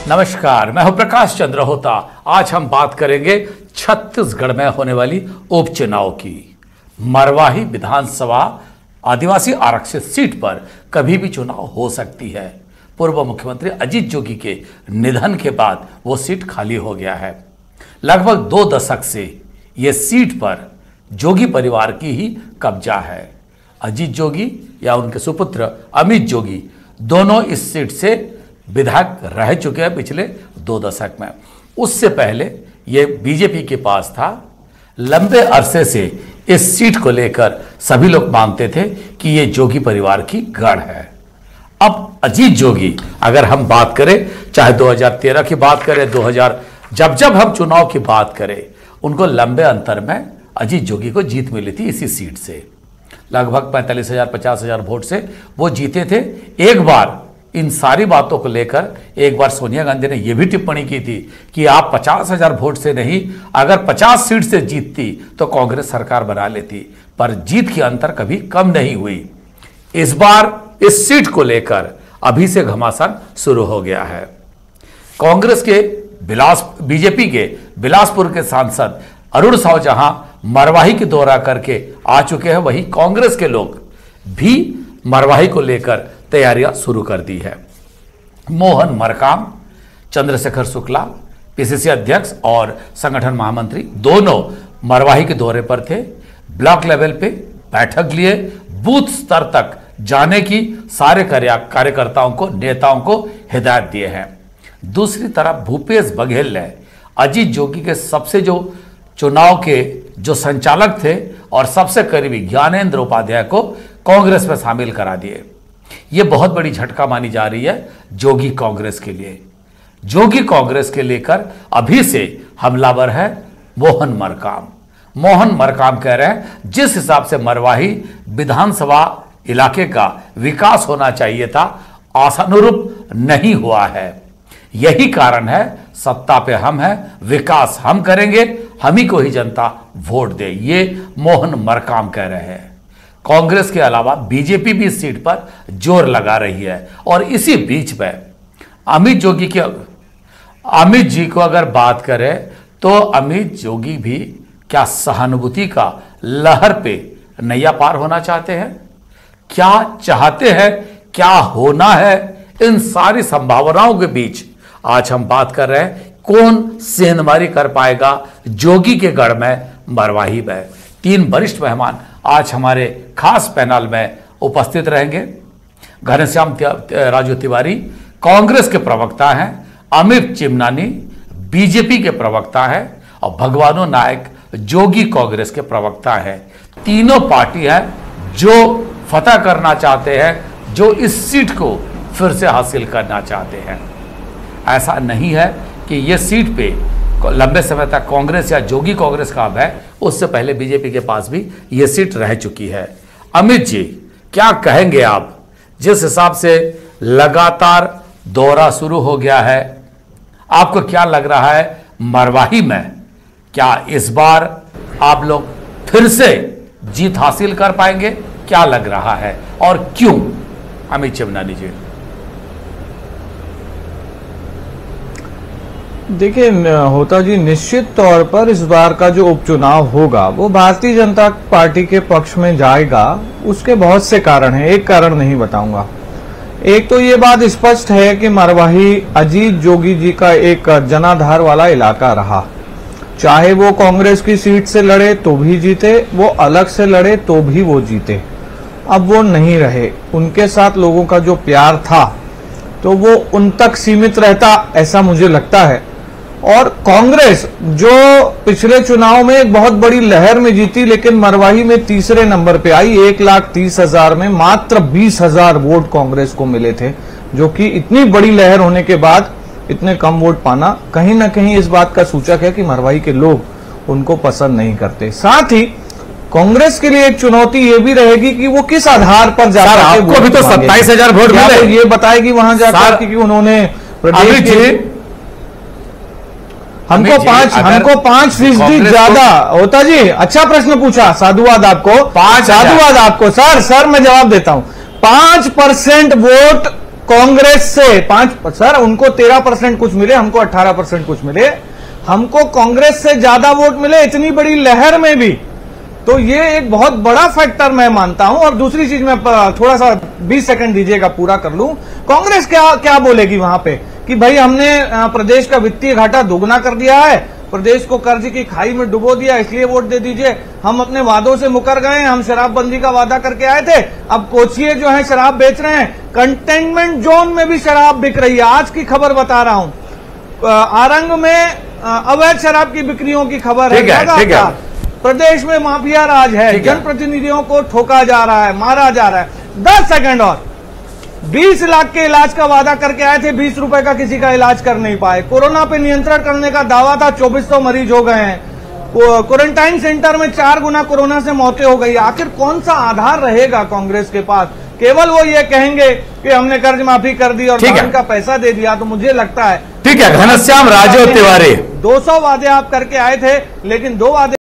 नमस्कार, मैं हूं प्रकाश चंद्र होता। आज हम बात करेंगे छत्तीसगढ़ में होने वाली उपचुनाव की। मरवाही विधानसभा आदिवासी आरक्षित सीट पर कभी भी चुनाव हो सकती है। पूर्व मुख्यमंत्री अजीत जोगी के निधन के बाद वो सीट खाली हो गया है। लगभग 2 दशक से ये सीट पर जोगी परिवार की ही कब्जा है। अजीत जोगी या उनके सुपुत्र अमित जोगी दोनों इस सीट से विधायक रह चुके हैं पिछले 2 दशक में। उससे पहले ये बीजेपी के पास था। लंबे अरसे से इस सीट को लेकर सभी लोग मानते थे कि ये जोगी परिवार की गढ़ है। अब अजीत जोगी, अगर हम बात करें, चाहे 2013 की बात करें, 2000 जब हम चुनाव की बात करें, उनको लंबे अंतर में अजीत जोगी को जीत मिली थी इसी सीट से। लगभग 45,000 50,000 वोट से वो जीते थे। एक बार इन सारी बातों को लेकर एक बार सोनिया गांधी ने यह भी टिप्पणी की थी कि आप 50,000 वोट से नहीं, अगर 50 सीट से जीतती तो कांग्रेस सरकार बना लेती। पर जीत की अंतर कभी कम नहीं हुई। इस बार इस सीट को लेकर अभी से घमासान शुरू हो गया है। कांग्रेस के बीजेपी के बिलासपुर के सांसद अरुण साव जहां मरवाही के दौरा करके आ चुके हैं, वहीं कांग्रेस के लोग भी मरवाही को लेकर तैयारियां शुरू कर दी है। मोहन मरकाम, चंद्रशेखर शुक्ला, पीसीसी अध्यक्ष और संगठन महामंत्री दोनों मरवाही के दौरे पर थे। ब्लॉक लेवल पे बैठक लिए, बूथ स्तर तक जाने की सारे कार्यकर्ताओं को, नेताओं को हिदायत दिए हैं। दूसरी तरफ भूपेश बघेल ने अजीत जोगी के सबसे जो चुनाव के जो संचालक थे और सबसे करीबी ज्ञानेंद्र उपाध्याय को कांग्रेस में शामिल करा दिए। यह बहुत बड़ी झटका मानी जा रही है जोगी कांग्रेस के लिए। जोगी कांग्रेस के लेकर अभी से हमलावर है मोहन मरकाम। मोहन मरकाम कह रहे हैं जिस हिसाब से मरवाही विधानसभा इलाके का विकास होना चाहिए था, आशानुरूप नहीं हुआ है। यही कारण है, सत्ता पे हम हैं, विकास हम करेंगे, हम ही को ही जनता वोट दे, ये मोहन मरकाम कह रहे हैं। कांग्रेस के अलावा बीजेपी भी इस सीट पर जोर लगा रही है। और इसी बीच में अमित जी को अगर बात करें तो अमित जोगी भी क्या सहानुभूति का लहर पे नैया पार होना चाहते हैं? क्या चाहते हैं, क्या होना है? इन सारी संभावनाओं के बीच आज हम बात कर रहे हैं कौन सेंधमारी कर पाएगा जोगी के गढ़ में, मरवाही में। 3 वरिष्ठ मेहमान आज हमारे खास पैनल में उपस्थित रहेंगे। घनश्याम राजू तिवारी कांग्रेस के प्रवक्ता हैं, अमित चिमनानी बीजेपी के प्रवक्ता हैं और भगवानो नायक जोगी कांग्रेस के प्रवक्ता हैं। तीनों पार्टी हैं जो फतह करना चाहते हैं, जो इस सीट को फिर से हासिल करना चाहते हैं। ऐसा नहीं है कि यह सीट पे लंबे समय तक कांग्रेस या जोगी कांग्रेस का अब है, उससे पहले बीजेपी के पास भी यह सीट रह चुकी है। अमित जी, क्या कहेंगे आप? जिस हिसाब से लगातार दौरा शुरू हो गया है, आपको क्या लग रहा है मरवाही में, क्या इस बार आप लोग फिर से जीत हासिल कर पाएंगे? क्या लग रहा है और क्यों? अमित चिमनानी जी। देखिए होता जी, निश्चित तौर पर इस बार का जो उपचुनाव होगा वो भारतीय जनता पार्टी के पक्ष में जाएगा। उसके बहुत से कारण हैं, एक कारण नहीं बताऊंगा। एक तो ये बात स्पष्ट है कि मरवाही अजीत जोगी जी का एक जनाधार वाला इलाका रहा। चाहे वो कांग्रेस की सीट से लड़े तो भी जीते, वो अलग से लड़े तो भी वो जीते। अब वो नहीं रहे, उनके साथ लोगों का जो प्यार था तो वो उन तक सीमित रहता, ऐसा मुझे लगता है। और कांग्रेस जो पिछले चुनाव में एक बहुत बड़ी लहर में जीती, लेकिन मरवाही में तीसरे नंबर पे आई। 1,30,000 में मात्र 20,000 वोट कांग्रेस को मिले थे, जो कि इतनी बड़ी लहर होने के बाद इतने कम वोट पाना कहीं ना कहीं इस बात का सूचक है कि मरवाही के लोग उनको पसंद नहीं करते। साथ ही कांग्रेस के लिए एक चुनौती ये भी रहेगी कि वो किस आधार पर जाकर आपको भी तो 27,000 वोट मिले, ये बताएगी वहां जाकर कि उन्होंने प्रदेश के हमको 5% ज्यादा होता जी। अच्छा प्रश्न पूछा, साधुवाद आपको, साधुवाद आपको। सर मैं जवाब देता हूं। 5% वोट कांग्रेस से 5, सर उनको 13% कुछ मिले, हमको 18% कुछ मिले, हमको कांग्रेस से ज्यादा वोट मिले इतनी बड़ी लहर में भी, तो ये एक बहुत बड़ा फैक्टर मैं मानता हूं। और दूसरी चीज मैं थोड़ा सा 20 सेकंड दीजिएगा पूरा कर लूं। कांग्रेस क्या बोलेगी वहां पे कि भाई हमने प्रदेश का वित्तीय घाटा दोगुना कर दिया है, प्रदेश को कर्ज की खाई में डुबो दिया, इसलिए वोट दे दीजिए, हम अपने वादों से मुकर गए, हम शराबबंदी का वादा करके आए थे, अब कोचिए जो है शराब बेच रहे हैं, कंटेनमेंट जोन में भी शराब बिक रही है। आज की खबर बता रहा हूं, आरंग में अवैध शराब की बिक्रियों की खबर है। प्रदेश में माफिया राज है, जनप्रतिनिधियों को ठोका जा रहा है, मारा जा रहा है। 10 सेकंड और 20 लाख के इलाज का वादा करके आए थे, 20 रुपए का किसी का इलाज कर नहीं पाए। कोरोना पे नियंत्रण करने का दावा था, 2400 मरीज हो गए हैं। क्वारंटाइन सेंटर में 4 गुना कोरोना से मौतें हो गई। आखिर कौन सा आधार रहेगा कांग्रेस के पास? केवल वो ये कहेंगे कि हमने कर्ज माफी कर दी और धान का पैसा दे दिया। तो मुझे लगता है ठीक है, घनश्याम राजू तिवारी 200 वादे आप करके आए थे, लेकिन 2 वादे